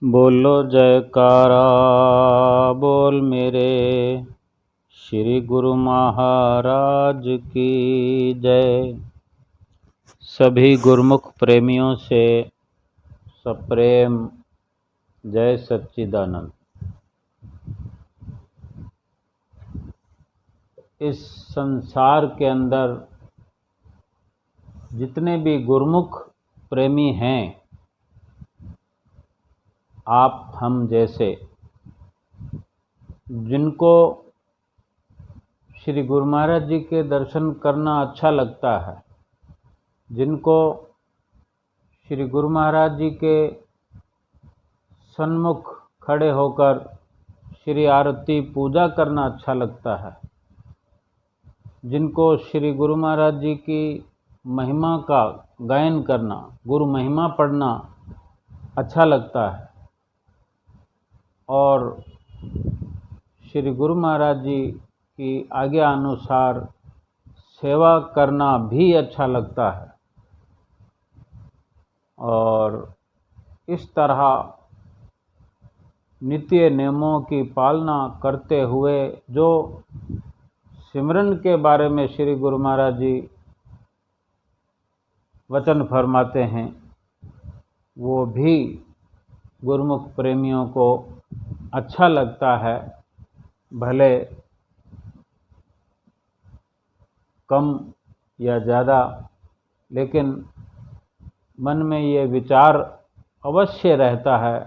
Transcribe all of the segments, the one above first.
बोलो जयकारा बोल मेरे श्री गुरु महाराज की जय। सभी गुरुमुख प्रेमियों से सप्रेम जय सच्चिदानंद। इस संसार के अंदर जितने भी गुरुमुख प्रेमी हैं, आप हम जैसे, जिनको श्री गुरु महाराज जी के दर्शन करना अच्छा लगता है, जिनको श्री गुरु महाराज जी के सन्मुख खड़े होकर श्री आरती पूजा करना अच्छा लगता है, जिनको श्री गुरु महाराज जी की महिमा का गायन करना, गुरु महिमा पढ़ना अच्छा लगता है और श्री गुरु महाराज जी की आज्ञा अनुसार सेवा करना भी अच्छा लगता है। और इस तरह नित्य नियमों की पालना करते हुए जो सिमरन के बारे में श्री गुरु महाराज जी वचन फरमाते हैं, वो भी गुरुमुख प्रेमियों को अच्छा लगता है। भले कम या ज़्यादा, लेकिन मन में ये विचार अवश्य रहता है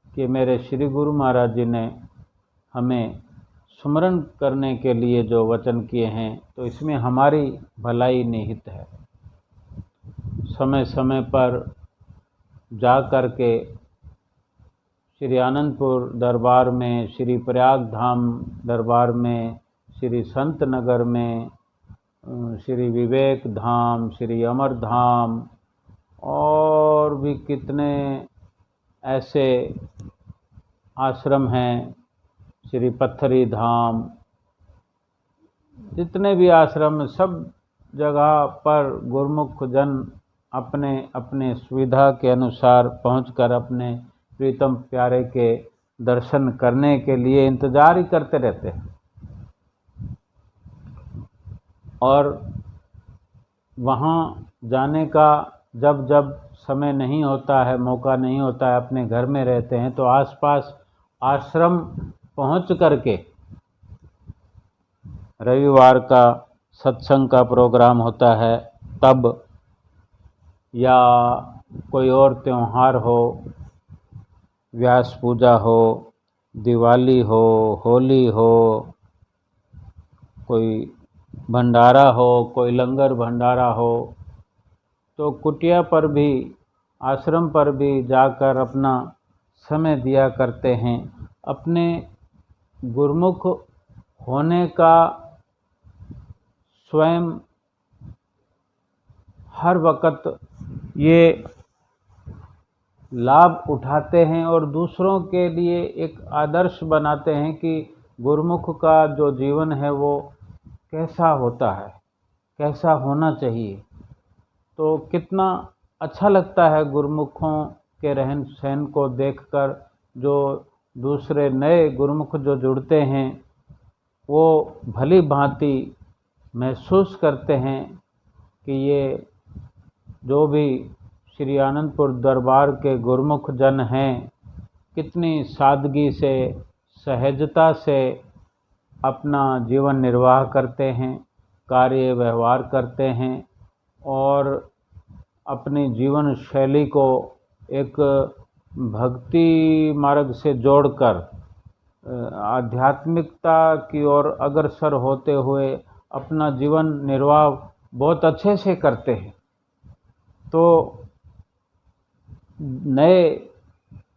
कि मेरे श्री गुरु महाराज जी ने हमें सुमरन करने के लिए जो वचन किए हैं, तो इसमें हमारी भलाई निहित है। समय समय पर जा कर के श्री आनंदपुर दरबार में, श्री प्रयाग धाम दरबार में, श्री संत नगर में, श्री विवेक धाम, श्री अमर धाम और भी कितने ऐसे आश्रम हैं, श्री पत्थरी धाम, जितने भी आश्रम, सब जगह पर गुरुमुख जन अपने अपने सुविधा के अनुसार पहुंचकर अपने प्रीतम प्यारे के दर्शन करने के लिए इंतज़ार ही करते रहते हैं। और वहाँ जाने का जब जब समय नहीं होता है, मौका नहीं होता है, अपने घर में रहते हैं, तो आसपास आश्रम पहुँच करके रविवार का सत्संग का प्रोग्राम होता है तब, या कोई और त्यौहार हो, व्यास पूजा हो, दिवाली हो, होली हो, कोई भंडारा हो, कोई लंगर भंडारा हो, तो कुटिया पर भी, आश्रम पर भी जाकर अपना समय दिया करते हैं। अपने गुरुमुख होने का स्वयं हर वक्त ये लाभ उठाते हैं और दूसरों के लिए एक आदर्श बनाते हैं कि गुरुमुख का जो जीवन है वो कैसा होता है, कैसा होना चाहिए। तो कितना अच्छा लगता है गुरुमुखों के रहन सहन को देखकर। जो दूसरे नए गुरुमुख जो जुड़ते हैं, वो भली भांति महसूस करते हैं कि ये जो भी श्री आनंदपुर दरबार के गुरुमुख जन हैं, कितनी सादगी से, सहजता से अपना जीवन निर्वाह करते हैं, कार्य व्यवहार करते हैं और अपनी जीवन शैली को एक भक्ति मार्ग से जोड़कर आध्यात्मिकता की ओर अग्रसर होते हुए अपना जीवन निर्वाह बहुत अच्छे से करते हैं। तो नए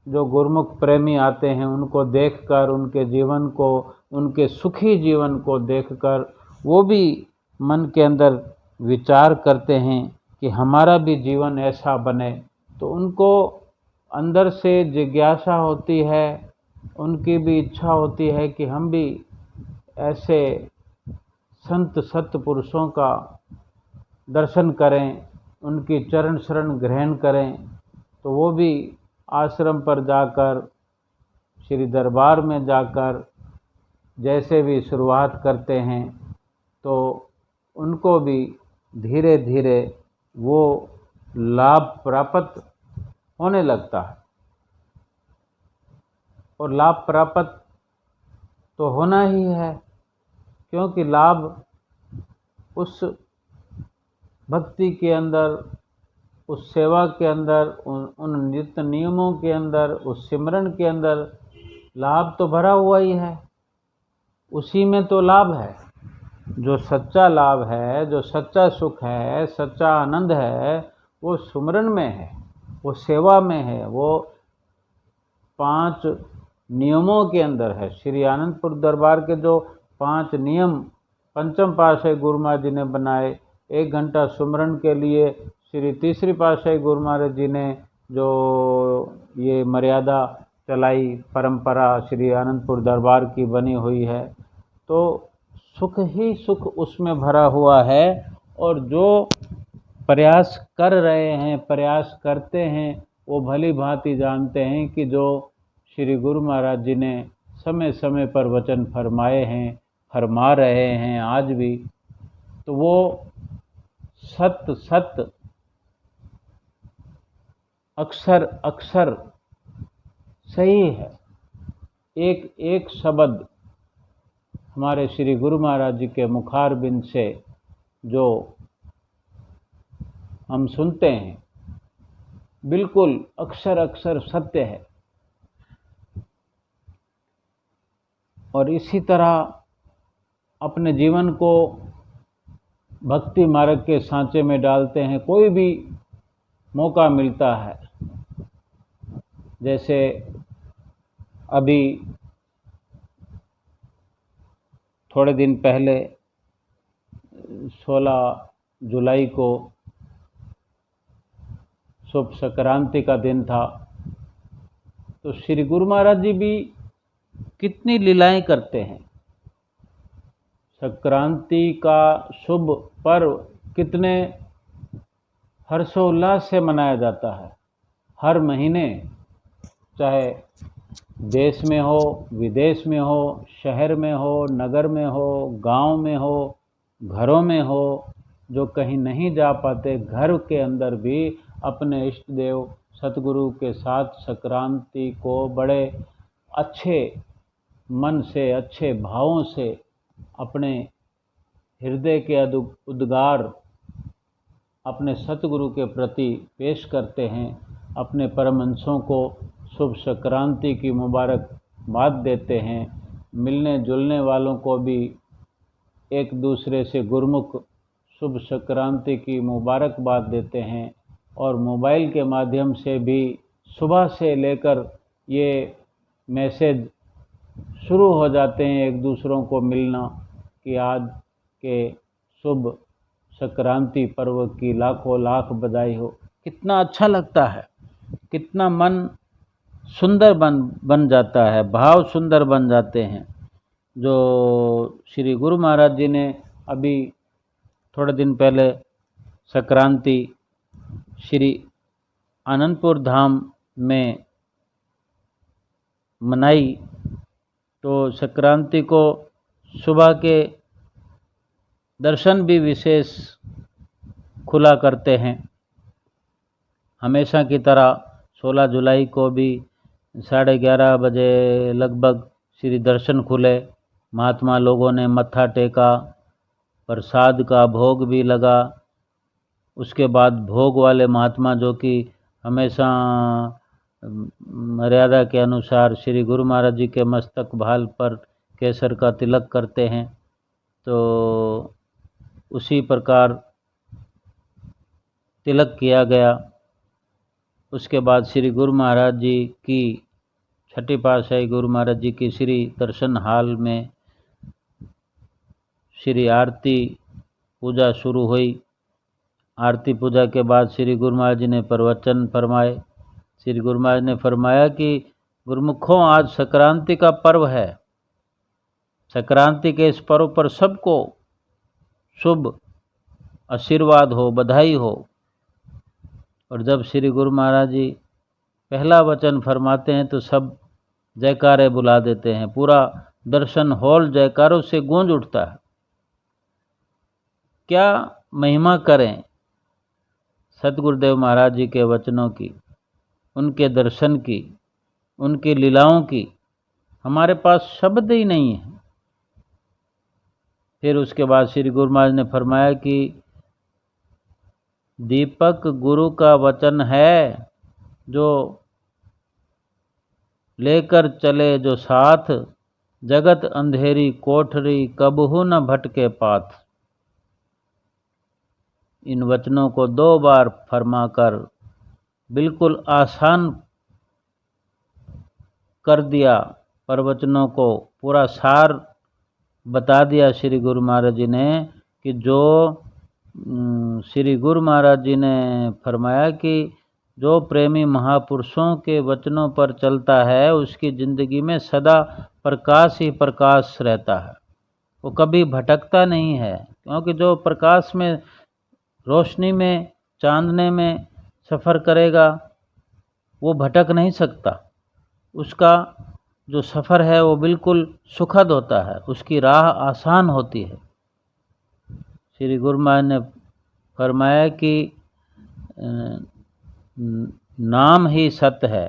जो गुरुमुख प्रेमी आते हैं, उनको देखकर, उनके जीवन को, उनके सुखी जीवन को देखकर वो भी मन के अंदर विचार करते हैं कि हमारा भी जीवन ऐसा बने। तो उनको अंदर से जिज्ञासा होती है, उनकी भी इच्छा होती है कि हम भी ऐसे संत सत्पुरुषों का दर्शन करें, उनकी चरण शरण ग्रहण करें। तो वो भी आश्रम पर जाकर, श्री दरबार में जाकर जैसे भी शुरुआत करते हैं तो उनको भी धीरे धीरे वो लाभ प्राप्त होने लगता है। और लाभ प्राप्त तो होना ही है, क्योंकि लाभ उस भक्ति के अंदर, उस सेवा के अंदर, उन नित्य नियमों के अंदर, उस सिमरन के अंदर लाभ तो भरा हुआ ही है। उसी में तो लाभ है। जो सच्चा लाभ है, जो सच्चा सुख है, सच्चा आनंद है, वो सुमरन में है, वो सेवा में है, वो 5 नियमों के अंदर है। श्री आनंदपुर दरबार के जो 5 नियम पंचम पातशाही गुरु महाराज जी ने बनाए, 1 घंटा सुमरन के लिए श्री तीसरी पातशाही गुरु महाराज जी ने जो ये मर्यादा चलाई, परंपरा श्री आनंदपुर दरबार की बनी हुई है, तो सुख ही सुख उसमें भरा हुआ है। और जो प्रयास कर रहे हैं, प्रयास करते हैं, वो भली भांति जानते हैं कि जो श्री गुरु महाराज जी ने समय समय पर वचन फरमाए हैं, फरमा रहे हैं आज भी, तो वो सत्य सत्य अक्षर अक्षर सही है। एक एक शब्द हमारे श्री गुरु महाराज जी के मुखारबिंद से जो हम सुनते हैं, बिल्कुल अक्षर अक्षर सत्य है। और इसी तरह अपने जीवन को भक्ति मार्ग के सांचे में डालते हैं। कोई भी मौका मिलता है, जैसे अभी थोड़े दिन पहले 16 जुलाई को शुभ संक्रांति का दिन था, तो श्री गुरु महाराज जी भी कितनी लीलाएं करते हैं। संक्रांति का शुभ पर्व कितने हर्षोल्लास से मनाया जाता है। हर महीने, चाहे देश में हो, विदेश में हो, शहर में हो, नगर में हो, गांव में हो, घरों में हो, जो कहीं नहीं जा पाते, घर के अंदर भी अपने इष्ट देव सतगुरु के साथ संक्रांति को बड़े अच्छे मन से, अच्छे भावों से, अपने हृदय के उद्गार अपने सतगुरु के प्रति पेश करते हैं। अपने परमहंसों को शुभ संक्रांति की मुबारकबाद देते हैं। मिलने जुलने वालों को भी एक दूसरे से गुरमुख शुभ संक्रांति की मुबारकबाद देते हैं। और मोबाइल के माध्यम से भी सुबह से लेकर ये मैसेज शुरू हो जाते हैं एक दूसरों को मिलना कि आज के शुभ संक्रांति पर्व की लाखों लाख बधाई हो। कितना अच्छा लगता है, कितना मन सुंदर बन जाता है, भाव सुंदर बन जाते हैं। जो श्री गुरु महाराज जी ने अभी थोड़े दिन पहले संक्रांति श्री आनंदपुर धाम में मनाई, तो संक्रांति को सुबह के दर्शन भी विशेष खुला करते हैं। हमेशा की तरह 16 जुलाई को भी 11:30 बजे लगभग श्री दर्शन खुले। महात्मा लोगों ने मत्था टेका, प्रसाद का भोग भी लगा। उसके बाद भोग वाले महात्मा जो कि हमेशा मर्यादा के अनुसार श्री गुरु महाराज जी के मस्तक भाल पर केसर का तिलक करते हैं, तो उसी प्रकार तिलक किया गया। उसके बाद श्री गुरु महाराज जी की छठी पातशाही गुरु महाराज जी की श्री दर्शन हाल में श्री आरती पूजा शुरू हुई। आरती पूजा के बाद श्री गुरु महाराज जी ने प्रवचन फरमाए। श्री गुरु महाराज ने फरमाया कि गुरुमुखों, आज संक्रांति का पर्व है। संक्रांति के इस पर्व पर सबको शुभ आशीर्वाद हो, बधाई हो। और जब श्री गुरु महाराज जी पहला वचन फरमाते हैं तो सब जयकारे बुला देते हैं, पूरा दर्शन हॉल जयकारों से गूंज उठता है। क्या महिमा करें सतगुरुदेव महाराज जी के वचनों की, उनके दर्शन की, उनकी लीलाओं की, हमारे पास शब्द ही नहीं है। फिर उसके बाद श्री गुरु महाराज ने फरमाया कि दीपक गुरु का वचन है, जो लेकर चले जो साथ, जगत अंधेरी कोठरी कबहू न भटके पाथ। इन वचनों को 2 बार फरमाकर बिल्कुल आसान कर दिया, प्रवचनों को पूरा सार बता दिया श्री गुरु महाराज जी ने, कि जो श्री गुरु महाराज जी ने फरमाया कि जो प्रेमी महापुरुषों के वचनों पर चलता है उसकी ज़िंदगी में सदा प्रकाश ही प्रकाश रहता है, वो कभी भटकता नहीं है। क्योंकि जो प्रकाश में, रोशनी में, चांदने में सफ़र करेगा वो भटक नहीं सकता। उसका जो सफ़र है वो बिल्कुल सुखद होता है, उसकी राह आसान होती है। श्री गुरु महाराज ने फरमाया कि नाम ही सत्य है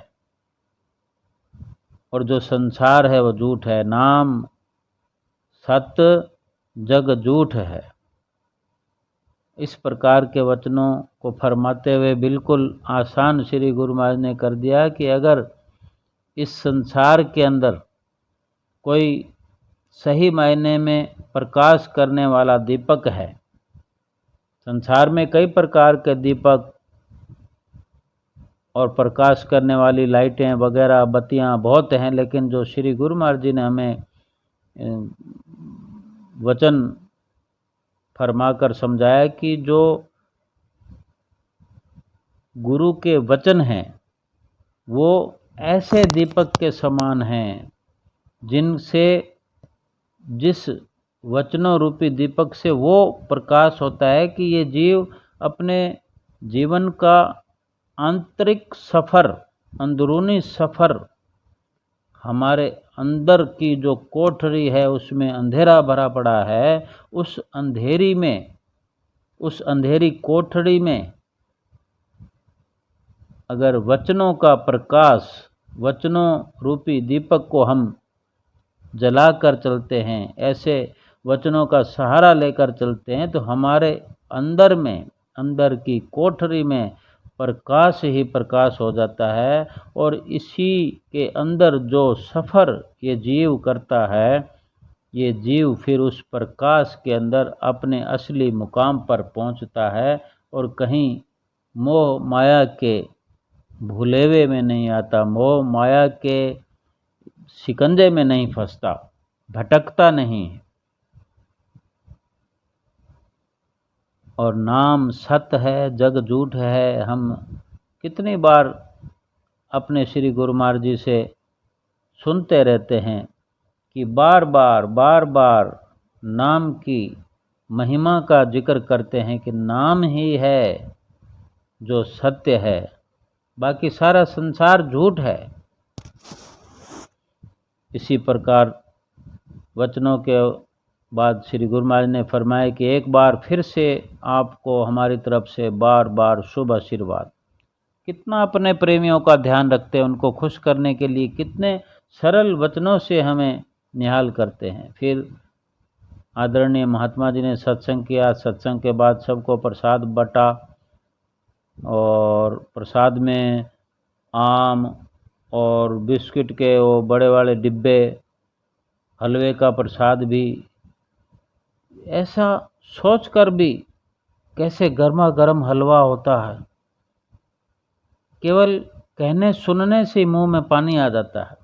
और जो संसार है वो झूठ है। नाम सत्य, जग झूठ है। इस प्रकार के वचनों को फरमाते हुए बिल्कुल आसान श्री गुरु महाराज ने कर दिया कि अगर इस संसार के अंदर कोई सही मायने में प्रकाश करने वाला दीपक है, संसार में कई प्रकार के दीपक और प्रकाश करने वाली लाइटें वगैरह बत्तियां बहुत हैं, लेकिन जो श्री गुरु महाराज जी ने हमें वचन फरमाकर समझाया कि जो गुरु के वचन हैं वो ऐसे दीपक के समान हैं जिनसे, जिस वचनों रूपी दीपक से वो प्रकाश होता है कि ये जीव अपने जीवन का आंतरिक सफ़र, अंदरूनी सफ़र, हमारे अंदर की जो कोठरी है उसमें अंधेरा भरा पड़ा है, उस अंधेरी में, उस अंधेरी कोठरी में अगर वचनों का प्रकाश, वचनों रूपी दीपक को हम जला कर चलते हैं, ऐसे वचनों का सहारा लेकर चलते हैं, तो हमारे अंदर में, अंदर की कोठरी में प्रकाश ही प्रकाश हो जाता है। और इसी के अंदर जो सफ़र ये जीव करता है, ये जीव फिर उस प्रकाश के अंदर अपने असली मुकाम पर पहुंचता है और कहीं मोह माया के भुलेवे में नहीं आता, मोह माया के शिकंजे में नहीं फंसता, भटकता नहीं। और नाम सत्य है, जग झूठ है। हम कितनी बार अपने श्री गुरु महाराज जी से सुनते रहते हैं कि बार बार नाम की महिमा का जिक्र करते हैं कि नाम ही है जो सत्य है, बाकी सारा संसार झूठ है। इसी प्रकार वचनों के बाद श्री गुरु महाराज ने फरमाया कि एक बार फिर से आपको हमारी तरफ से बार बार शुभ आशीर्वाद। कितना अपने प्रेमियों का ध्यान रखते हैं, उनको खुश करने के लिए कितने सरल वचनों से हमें निहाल करते हैं। फिर आदरणीय महात्मा जी ने सत्संग किया, सत्संग के बाद सबको प्रसाद बटा और प्रसाद में आम और बिस्किट के वो बड़े वाले डिब्बे, हलवे का प्रसाद भी। ऐसा सोचकर भी कैसे गर्मा गर्म हलवा होता है, केवल कहने सुनने से मुंह में पानी आ जाता है।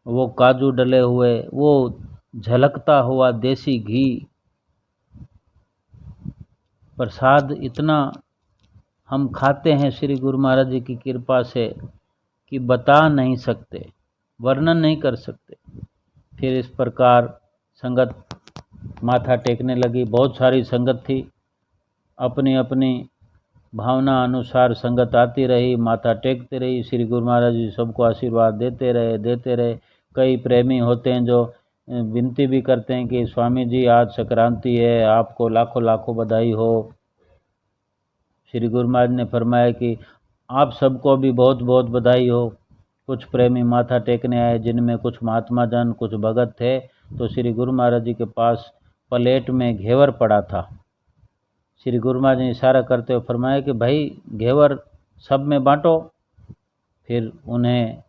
वो काजू डले हुए, वो झलकता हुआ देसी घी, प्रसाद इतना हम खाते हैं श्री गुरु महाराज जी की कृपा से कि बता नहीं सकते, वर्णन नहीं कर सकते। फिर इस प्रकार संगत माथा टेकने लगी। बहुत सारी संगत थी, अपनी अपनी भावना अनुसार संगत आती रही, माथा टेकते रही। श्री गुरु महाराज जी सबको आशीर्वाद देते रहे। कई प्रेमी होते हैं जो विनती भी करते हैं कि स्वामी जी आज संक्रांति है, आपको लाखों लाखों बधाई हो। श्री गुरु महाराज ने फरमाया कि आप सबको भी बहुत बहुत बधाई हो। कुछ प्रेमी माथा टेकने आए, जिनमें कुछ महात्मा जन, कुछ भगत थे। तो श्री गुरु महाराज जी के पास प्लेट में घेवर पड़ा था। श्री गुरु महाराज ने इशारा करते हुए फरमाया कि भाई घेवर सब में बांटो। फिर उन्हें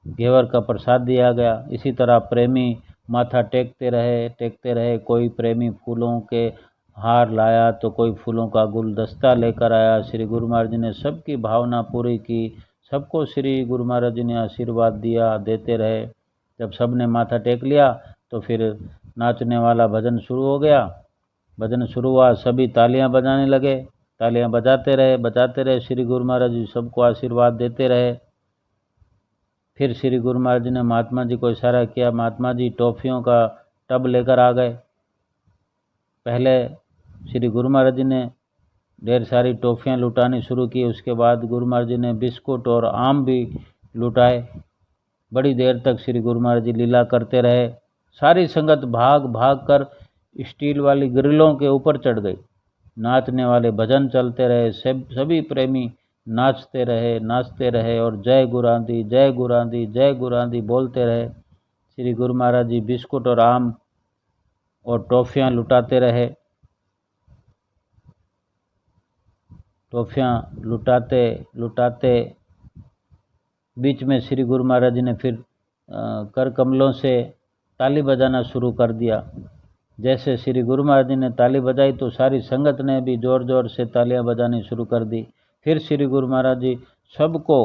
घेवर का प्रसाद दिया गया। इसी तरह प्रेमी माथा टेकते रहे। कोई प्रेमी फूलों के हार लाया तो कोई फूलों का गुलदस्ता लेकर आया। श्री गुरु महाराज जी ने सबकी भावना पूरी की। सबको श्री गुरु महाराज जी ने आशीर्वाद दिया, देते रहे। जब सब ने माथा टेक लिया तो फिर नाचने वाला भजन शुरू हो गया। भजन शुरू हुआ, सभी तालियां बजाने लगे। तालियां बजाते रहे। श्री गुरु महाराज जी सबको आशीर्वाद देते रहे। फिर श्री गुरु महाराज जी ने महात्मा जी को इशारा किया। महात्मा जी टॉफ़ियों का टब लेकर आ गए। पहले श्री गुरु महाराज जी ने ढेर सारी टॉफ़ियाँ लुटानी शुरू की। उसके बाद गुरु महाराज जी ने बिस्कुट और आम भी लुटाए। बड़ी देर तक श्री गुरु महाराज जी लीला करते रहे। सारी संगत भाग भाग कर स्टील वाली ग्रिलों के ऊपर चढ़ गई। नाचने वाले भजन चलते रहे। सभी प्रेमी नाचते रहे और जय गुरांदी, जय गुरांदी, जय गुरांदी बोलते रहे। श्री गुरु महाराज जी बिस्कुट और आम और टॉफ़ियाँ लुटाते रहे। टॉफ़ियाँ लुटाते बीच में श्री गुरु महाराज जी ने फिर कर कमलों से ताली बजाना शुरू कर दिया। जैसे श्री गुरु महाराज जी ने ताली बजाई तो सारी संगत ने भी ज़ोर ज़ोर से तालियां बजानी शुरू कर दी। फिर श्री गुरु महाराज जी सबको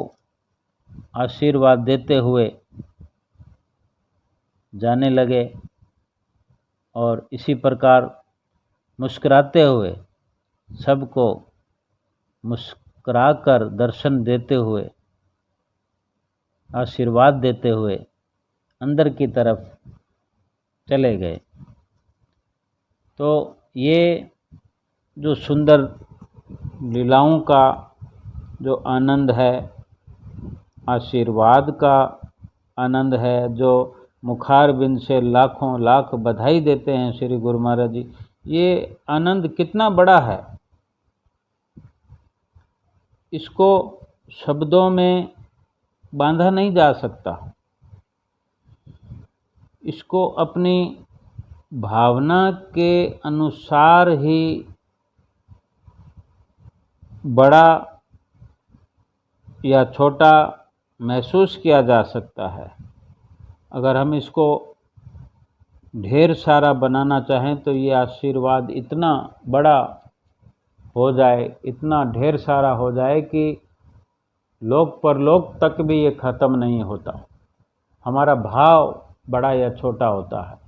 आशीर्वाद देते हुए जाने लगे और इसी प्रकार मुस्कुराते हुए, सबको मुस्कुराकर दर्शन देते हुए, आशीर्वाद देते हुए अंदर की तरफ चले गए। तो ये जो सुंदर लीलाओं का जो आनंद है, आशीर्वाद का आनंद है, जो मुखारबिंद से लाखों लाख बधाई देते हैं श्री गुरु महाराज जी, ये आनंद कितना बड़ा है, इसको शब्दों में बांधा नहीं जा सकता। इसको अपनी भावना के अनुसार ही बड़ा या छोटा महसूस किया जा सकता है। अगर हम इसको ढेर सारा बनाना चाहें तो ये आशीर्वाद इतना बड़ा हो जाए, इतना ढेर सारा हो जाए कि लोक परलोक तक भी ये ख़त्म नहीं होता। हमारा भाव बड़ा या छोटा होता है।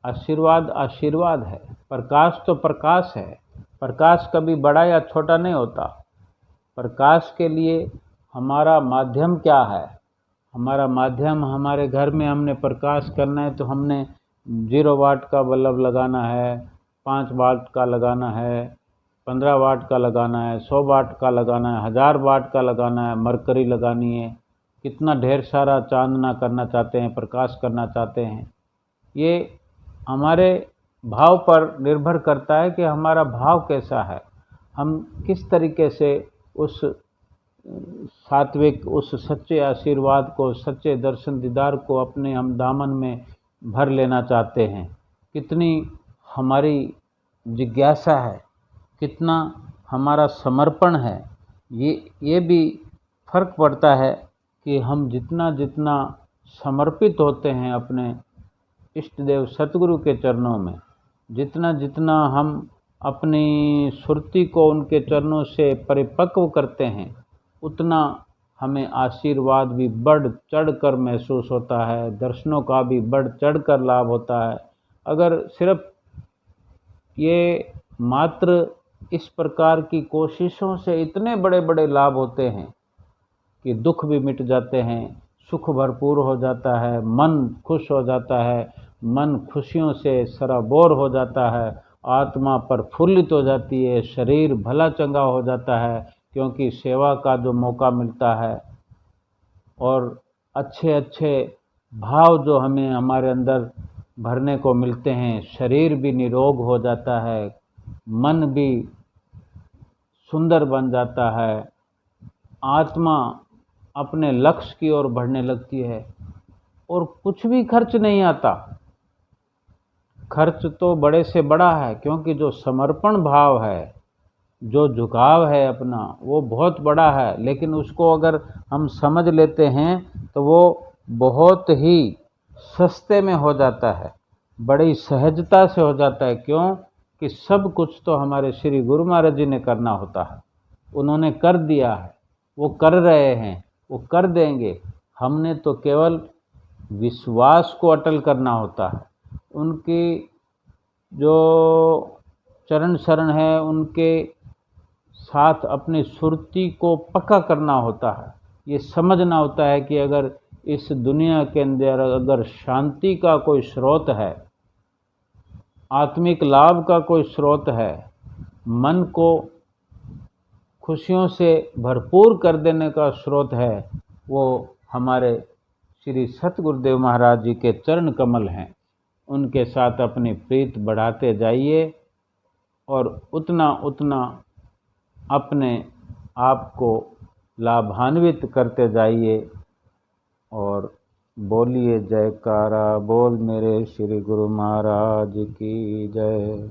आशीर्वाद आशीर्वाद है, प्रकाश तो प्रकाश है। प्रकाश कभी बड़ा या छोटा नहीं होता। प्रकाश के लिए हमारा माध्यम क्या है? हमारा माध्यम, हमारे घर में हमने प्रकाश करना है तो हमने 0 वाट का बल्ब लगाना है, 5 वाट का लगाना है, 15 वाट का लगाना है, 100 वाट का लगाना है, 1000 वाट का लगाना है, मरकरी लगानी है। कितना ढेर सारा चांदना करना चाहते हैं, प्रकाश करना चाहते हैं। ये हमारे भाव पर निर्भर करता है कि हमारा भाव कैसा है, हम किस तरीके से उस सात्विक, उस सच्चे आशीर्वाद को, सच्चे दर्शन दीदार को अपने हम दामन में भर लेना चाहते हैं। कितनी हमारी जिज्ञासा है, कितना हमारा समर्पण है। ये भी फर्क पड़ता है कि हम जितना जितना समर्पित होते हैं अपने इष्ट देव सतगुरु के चरणों में, जितना जितना हम अपनी सुरती को उनके चरणों से परिपक्व करते हैं, उतना हमें आशीर्वाद भी बढ़ चढ़ कर महसूस होता है, दर्शनों का भी बढ़ चढ़ कर लाभ होता है। अगर सिर्फ ये मात्र इस प्रकार की कोशिशों से इतने बड़े बड़े लाभ होते हैं कि दुख भी मिट जाते हैं, सुख भरपूर हो जाता है, मन खुश हो जाता है, मन खुशियों से सराबोर हो जाता है, आत्मा प्रफुल्लित हो जाती है, शरीर भला चंगा हो जाता है, क्योंकि सेवा का जो मौका मिलता है और अच्छे अच्छे भाव जो हमें हमारे अंदर भरने को मिलते हैं। शरीर भी निरोग हो जाता है, मन भी सुंदर बन जाता है, आत्मा अपने लक्ष्य की ओर बढ़ने लगती है और कुछ भी खर्च नहीं आता। खर्च तो बड़े से बड़ा है, क्योंकि जो समर्पण भाव है, जो झुकाव है अपना, वो बहुत बड़ा है। लेकिन उसको अगर हम समझ लेते हैं तो वो बहुत ही सस्ते में हो जाता है, बड़ी सहजता से हो जाता है। क्यों कि सब कुछ तो हमारे श्री गुरु महाराज जी ने करना होता है, उन्होंने कर दिया है, वो कर रहे हैं, वो कर देंगे। हमने तो केवल विश्वास को अटल करना होता है, उनकी जो चरण शरण है उनके साथ अपनी सुरती को पक्का करना होता है। ये समझना होता है कि अगर इस दुनिया के अंदर अगर शांति का कोई स्रोत है, आत्मिक लाभ का कोई स्रोत है, मन को खुशियों से भरपूर कर देने का स्रोत है, वो हमारे श्री सतगुरुदेव महाराज जी के चरण कमल हैं। उनके साथ अपनी प्रीत बढ़ाते जाइए और उतना उतना अपने आप को लाभान्वित करते जाइए। और बोलिए जयकारा बोल मेरे श्री गुरु महाराज की जय।